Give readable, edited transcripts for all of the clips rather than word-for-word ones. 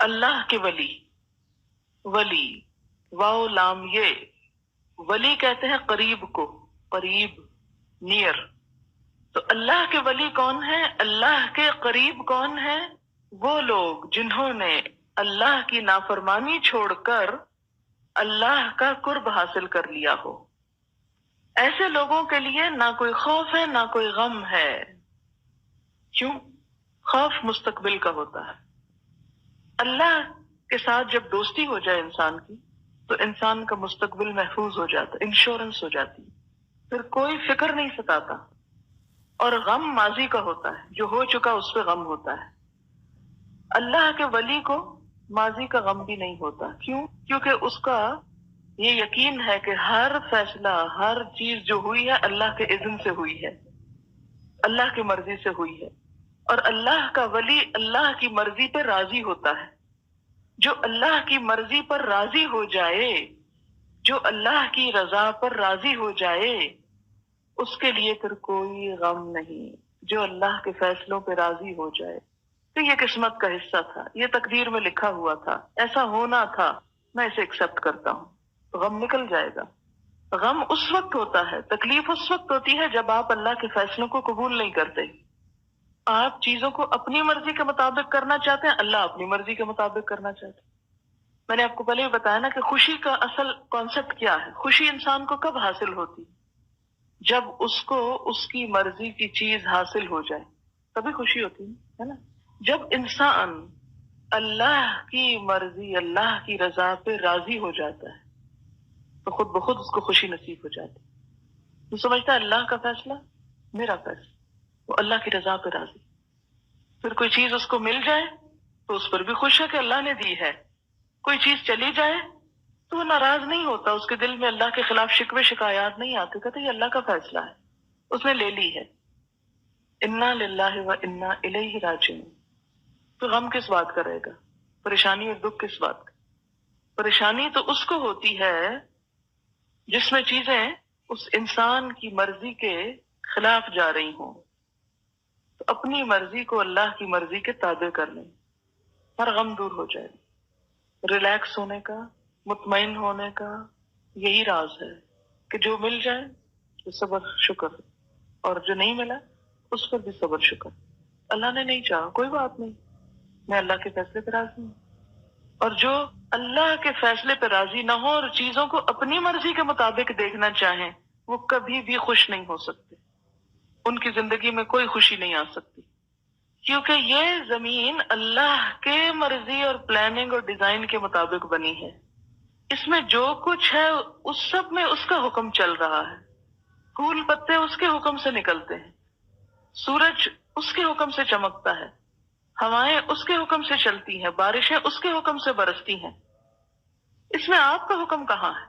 اللہ کے ولی، ولی واو لام یہ، ولی کہتے ہیں قریب کو، قریب، نیئر. تو اللہ کے ولی کون ہے؟ اللہ کے قریب کون ہے؟ وہ لوگ جنہوں نے اللہ کی نافرمانی چھوڑ کر اللہ کا قرب حاصل کر لیا ہو. ایسے لوگوں کے لیے نہ کوئی خوف ہے نہ کوئی غم ہے. کیوں؟ خوف مستقبل کا ہوتا ہے. اللہ کے ساتھ جب دوستی ہو جائے انسان کی تو انسان کا مستقبل محفوظ ہو جاتا، انشورنس ہو جاتی، پھر کوئی فکر نہیں ستاتا. اور غم ماضی کا ہوتا ہے، جو ہو چکا اس پہ غم ہوتا ہے. اللہ کے ولی کو ماضی کا غم بھی نہیں ہوتا. کیوں؟ کیونکہ اس کا یہ یقین ہے کہ ہر فیصلہ، ہر چیز جو ہوئی ہے اللہ کے اذن سے ہوئی ہے، اللہ کی مرضی سے ہوئی ہے. اور اللہ کا ولی اللہ کی مرضی پہ راضی ہوتا ہے. جو اللہ کی مرضی پر راضی ہو جائے، جو اللہ کی رضا پر راضی ہو جائے، اس کے لیے پھر کوئی غم نہیں. جو اللہ کے فیصلوں پہ راضی ہو جائے تو یہ قسمت کا حصہ تھا، یہ تقدیر میں لکھا ہوا تھا، ایسا ہونا تھا، میں اسے ایکسپٹ کرتا ہوں، تو غم نکل جائے گا. غم اس وقت ہوتا ہے، تکلیف اس وقت ہوتی ہے جب آپ اللہ کے فیصلوں کو قبول نہیں کرتے. آپ چیزوں کو اپنی مرضی کے مطابق کرنا چاہتے ہیں، اللہ اپنی مرضی کے مطابق کرنا چاہتے ہیں. میں نے آپ کو پہلے ہی بتایا نا کہ خوشی کا اصل کانسیپٹ کیا ہے. خوشی انسان کو کب حاصل ہوتی؟ جب اس کو اس کی مرضی کی چیز حاصل ہو جائے تبھی خوشی ہوتی ہے نا. جب انسان اللہ کی مرضی، اللہ کی رضا پہ راضی ہو جاتا ہے تو خود بخود اس کو خوشی نصیب ہو جاتی. تو سمجھتا ہے اللہ کا فیصلہ میرا فیصلہ، وہ اللہ کی رضا پہ راضی. پھر کوئی چیز اس کو مل جائے تو اس پر بھی خوش ہے کہ اللہ نے دی ہے. کوئی چیز چلی جائے تو وہ ناراض نہیں ہوتا، اس کے دل میں اللہ کے خلاف شکوے شکایات نہیں آتے، کہتے یہ اللہ کا فیصلہ ہے، اس نے لے لی ہے. انا للہ و انا الیہ راجعون. تو غم کس بات کا رہے گا؟ پریشانی اور دکھ کس بات کا؟ پریشانی تو اس کو ہوتی ہے جس میں چیزیں اس انسان کی مرضی کے خلاف جا رہی ہوں. تو اپنی مرضی کو اللہ کی مرضی کے تابع کر لیں، ہر غم دور ہو جائے. ریلیکس ہونے کا، مطمئن ہونے کا یہی راز ہے کہ جو مل جائے تو صبر شکر، اور جو نہیں ملا اس پر بھی صبر شکر. اللہ نے نہیں چاہا کوئی بات نہیں، میں اللہ کے فیصلے پہ راضی ہوں. اور جو اللہ کے فیصلے پہ راضی نہ ہو اور چیزوں کو اپنی مرضی کے مطابق دیکھنا چاہیں، وہ کبھی بھی خوش نہیں ہو سکتے. ان کی زندگی میں کوئی خوشی نہیں آ سکتی، کیونکہ یہ زمین اللہ کے مرضی اور پلاننگ اور ڈیزائن کے مطابق بنی ہے. اس میں جو کچھ ہے اس سب میں اس کا حکم چل رہا ہے. پھول پتے اس کے حکم سے نکلتے ہیں، سورج اس کے حکم سے چمکتا ہے، ہوائیں اس کے حکم سے چلتی ہیں، بارشیں اس کے حکم سے برستی ہیں. اس میں آپ کا حکم کہاں ہے؟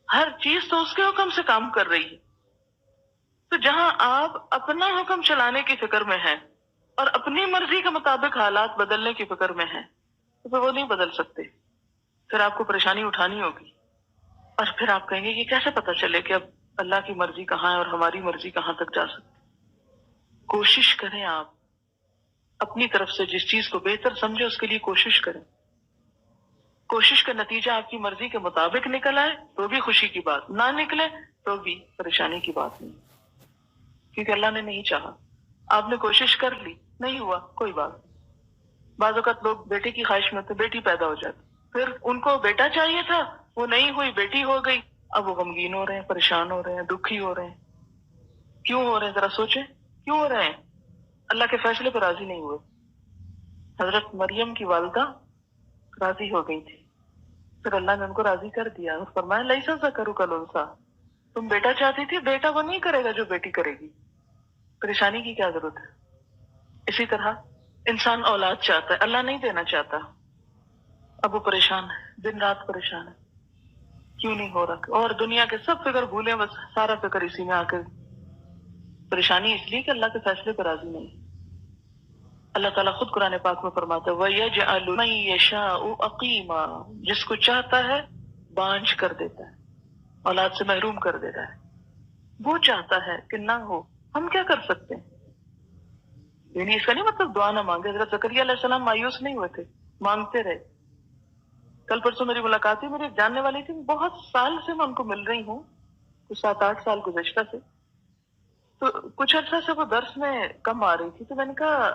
ہر چیز تو اس کے حکم سے کام کر رہی ہے. تو جہاں آپ اپنا حکم چلانے کی فکر میں ہیں اور اپنی مرضی کے مطابق حالات بدلنے کی فکر میں ہیں تو پھر وہ نہیں بدل سکتے. پھر آپ کو پریشانی اٹھانی ہوگی، اور پھر آپ کہیں گے یہ کیسے پتا چلے کہ اب اللہ کی مرضی کہاں ہے اور ہماری مرضی کہاں تک جا سکتی. کوشش کریں، آپ اپنی طرف سے جس چیز کو بہتر سمجھے اس کے لیے کوشش کریں. کوشش کا نتیجہ آپ کی مرضی کے مطابق نکل آئے تو بھی خوشی کی بات، نہ نکلے تو بھی پریشانی کی بات نہیں، کیونکہ اللہ نے نہیں چاہا. آپ نے کوشش کر لی، نہیں ہوا کوئی بات. بعض اوقات لوگ بیٹے کی خواہش میں ہوتے، بیٹی پیدا ہو جاتی، پھر ان کو بیٹا چاہیے تھا، وہ نہیں ہوئی، بیٹی ہو گئی، اب وہ غمگین ہو رہے ہیں، پریشان ہو رہے ہیں، دکھی ہو رہے ہیں. کیوں ہو رہے ہیں؟ ذرا سوچیں کیوں ہو رہے ہیں؟ اللہ کے فیصلے پر راضی نہیں ہوئے. حضرت مریم کی والدہ راضی ہو گئی تھی، پھر اللہ نے ان کو راضی کر دیا اور فرمایا لیسا ذکرک الانثیٰ، تم بیٹا چاہتی تھی، بیٹا وہ نہیں کرے گا جو بیٹی کرے گی، پریشانی کی کیا ضرورت ہے. اسی طرح انسان اولاد چاہتا ہے، اللہ نہیں دینا چاہتا، اب وہ پریشان ہے، دن رات پریشان ہے، کیوں نہیں ہو رہا. اور دنیا کے سب فکر بھولیں، بس سارا فکر اسی میں آ کے. پریشانی اس لیے کہ اللہ کے فیصلے پر راضی نہیں. اللہ تعالیٰ خود قرآن پاک میں فرماتا ہے وَيَجْعَلُ مَن يَشَاءُ عَقِيمًا، جس کو چاہتا ہے بانجھ کر دیتا ہے، اولاد سے محروم کر دیتا ہے. وہ چاہتا ہے کہ نہ ہو، ہم کیا کر سکتے ہیں؟ یعنی اس کا نہیں مطلب دعا نہ مانگے. حضرت زکریا علیہ السلام مایوس نہیں ہوئے تھے، مانگتے رہے. کل پرسوں میری ملاقات ہوئی, میری ایک جاننے والی تھی, بہت سال سے میں ان کو مل رہی ہوں, کچھ 7-8 سال گزشتہ سے. تو کچھ عرصہ سے وہ درس میں کم آ رہی تھی, تو میں نے کہا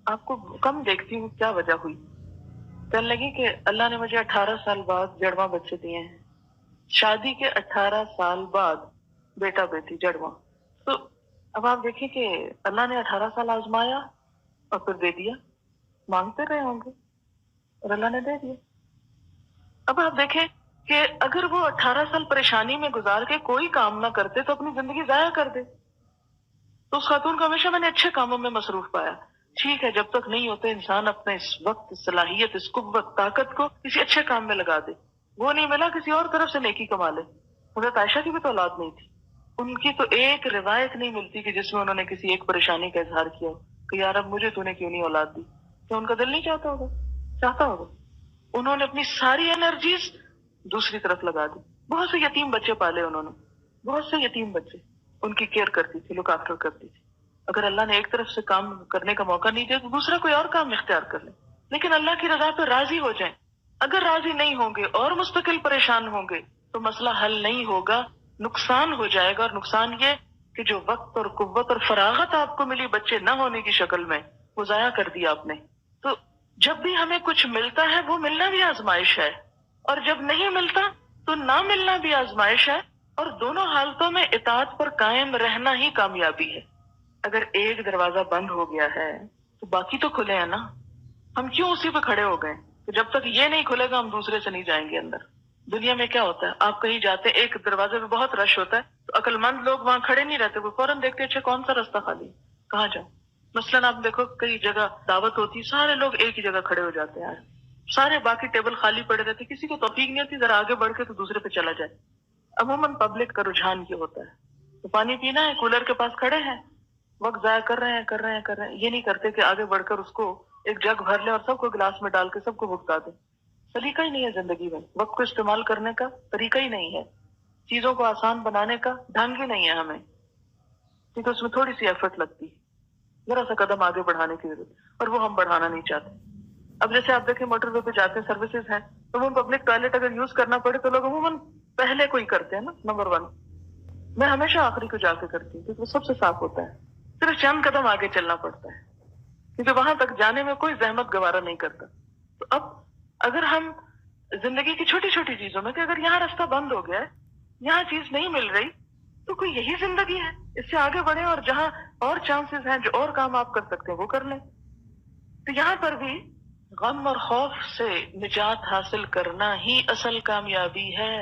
آپ کو کم دیکھتی ہوں, کیا وجہ ہوئی؟ کہنے لگی کہ اللہ نے مجھے 18 سال بعد جڑواں بچے دیے ہیں. شادی کے 18 سال بعد بیٹا بیٹی جڑواں. تو اب آپ دیکھیں کہ اللہ نے 18 سال آزمایا اور پھر دے دیا. مانگتے رہے ہوں گے اور اللہ نے دے دیا. اب آپ دیکھیں کہ اگر وہ 18 سال پریشانی میں گزار کے کوئی کام نہ کرتے تو اپنی زندگی ضائع کر دے. تو اس خاتون کو ہمیشہ میں نے اچھے کاموں میں مصروف پایا. ٹھیک ہے, جب تک نہیں ہوتے انسان اپنے اس وقت, صلاحیت, اس قوت, طاقت کو کسی اچھے کام میں لگا دے. وہ نہیں ملا, کسی اور طرف سے نیکی کما لے. حضرت عائشہ کی بھی تو اولاد نہیں تھی, ان کی تو ایک روایت نہیں ملتی کہ جس میں انہوں نے کسی ایک پریشانی کا اظہار کیا کہ یار اب مجھے تو نے کیوں نہیں اولاد دی. تو ان کا دل نہیں چاہتا ہوگا؟ چاہتا ہوگا. انہوں نے اپنی ساری انرجیز دوسری طرف لگا دی. بہت سے یتیم بچے پالے انہوں نے, بہت سے یتیم بچے, ان کی کیئر کرتی تھی, لک آفٹر کرتی تھی. اگر اللہ نے ایک طرف سے کام کرنے کا موقع نہیں دیا تو دوسرا کوئی اور کام اختیار کر لیں, لیکن اللہ کی رضا پہ راضی ہو جائیں. اگر راضی نہیں ہوں گے اور مستقل پریشان ہوں گے تو مسئلہ حل نہیں ہوگا, نقصان ہو جائے گا. اور نقصان یہ کہ جو وقت اور قوت اور فراغت آپ کو ملی بچے نہ ہونے کی شکل میں, وہ ضائع کر دیا آپ نے. تو جب بھی ہمیں کچھ ملتا ہے وہ ملنا بھی آزمائش ہے, اور جب نہیں ملتا تو نہ ملنا بھی آزمائش ہے. اور دونوں حالتوں میں اطاعت پر قائم رہنا ہی کامیابی ہے. اگر ایک دروازہ بند ہو گیا ہے تو باقی تو کھلے ہیں نا. ہم کیوں اسی پہ کھڑے ہو گئے کہ جب تک یہ نہیں کھلے گا ہم دوسرے سے نہیں جائیں گے اندر. دنیا میں کیا ہوتا ہے, آپ کہیں جاتے ایک دروازے پہ بہت رش ہوتا ہے تو عقل مند لوگ وہاں کھڑے نہیں رہتے, وہ فوراً دیکھتے اچھا کون سا راستہ خالی, کہاں جاؤں. مثلاً آپ دیکھو کئی جگہ دعوت ہوتی, سارے لوگ ایک ہی جگہ کھڑے ہو جاتے ہیں, سارے باقی ٹیبل خالی پڑے رہتے, کسی کو توفیق نہیں ہوتی ذرا آگے بڑھ کے تو دوسرے پہ چلا جائے. عموماً پبلک کا رجحان یہ ہوتا ہے, تو پانی پینا ہے, کولر کے پاس کھڑے ہیں, وقت ضائع کر رہے ہیں. یہ نہیں کرتے کہ آگے بڑھ کر اس کو ایک جگ بھر لے اور سب کو گلاس میں ڈال کے سب کو بھگتا دے. سلیقہ ہی نہیں ہے زندگی میں, وقت کو استعمال کرنے کا طریقہ ہی نہیں ہے, چیزوں کو آسان بنانے کا ڈھنگ ہی نہیں ہے ہمیں, کیونکہ اس میں تھوڑی سی ایفرٹ لگتی ہے, ذرا سا قدم آگے بڑھانے کی ضرورت, اور وہ ہم بڑھانا نہیں چاہتے. اب جیسے آپ دیکھیں موٹر وے پہ جاتے ہیں, سروسز ہیں, تو وہ پبلک ٹوائلٹ اگر یوز کرنا پڑے تو لوگ عموماً پہلے کو ہی کرتے ہیں نا, نمبر 1. میں ہمیشہ آخری کو جا کے کرتی ہوں کیونکہ وہ سب سے صاف ہوتا ہے. صرف چند قدم آگے چلنا پڑتا ہے کیونکہ وہاں تک جانے میں کوئی زحمت گوارا نہیں کرتا. تو اب اگر ہم زندگی کی چھوٹی چھوٹی چیزوں میں کہ اگر یہاں راستہ بند ہو گیا ہے, یہاں چیز نہیں مل رہی, تو کوئی یہی زندگی ہے, اس سے آگے بڑھیں اور جہاں اور چانسز ہیں جو اور کام آپ کر سکتے ہیں وہ کر لیں. تو یہاں پر بھی غم اور خوف سے نجات حاصل کرنا ہی اصل کامیابی ہے,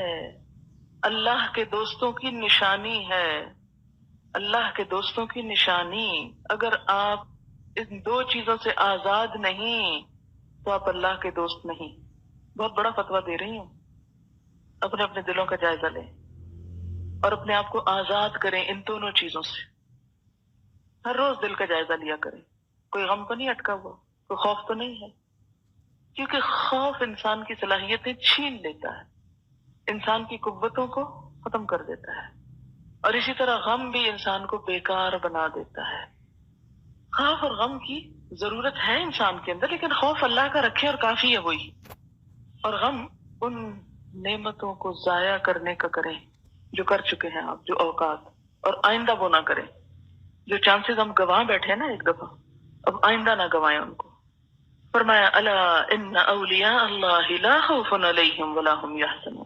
اللہ کے دوستوں کی نشانی ہے, اللہ کے دوستوں کی نشانی. اگر آپ ان 2 چیزوں سے آزاد نہیں تو آپ اللہ کے دوست نہیں. بہت بڑا فتویٰ دے رہی ہوں, اپنے اپنے دلوں کا جائزہ لیں اور اپنے آپ کو آزاد کریں ان دونوں چیزوں سے. ہر روز دل کا جائزہ لیا کریں, کوئی غم تو نہیں اٹکا ہوا, کوئی خوف تو نہیں ہے, کیونکہ خوف انسان کی صلاحیتیں چھین لیتا ہے, انسان کی قوتوں کو ختم کر دیتا ہے, اور اسی طرح غم بھی انسان کو بیکار بنا دیتا ہے. خوف اور غم کی ضرورت ہے انسان کے اندر, لیکن خوف اللہ کا رکھے اور کافی ہے وہی, اور غم ان نعمتوں کو ضائع کرنے کا کریں جو کر چکے ہیں آپ, جو اوقات, اور آئندہ وہ نہ کریں. جو چانسز ہم گواہ بیٹھے ہیں نا ایک دفعہ, اب آئندہ نہ گوائیں ان کو. فرمایا الا ان اولیاء اللہ لا خوف علیہم ولا هم یحزنون,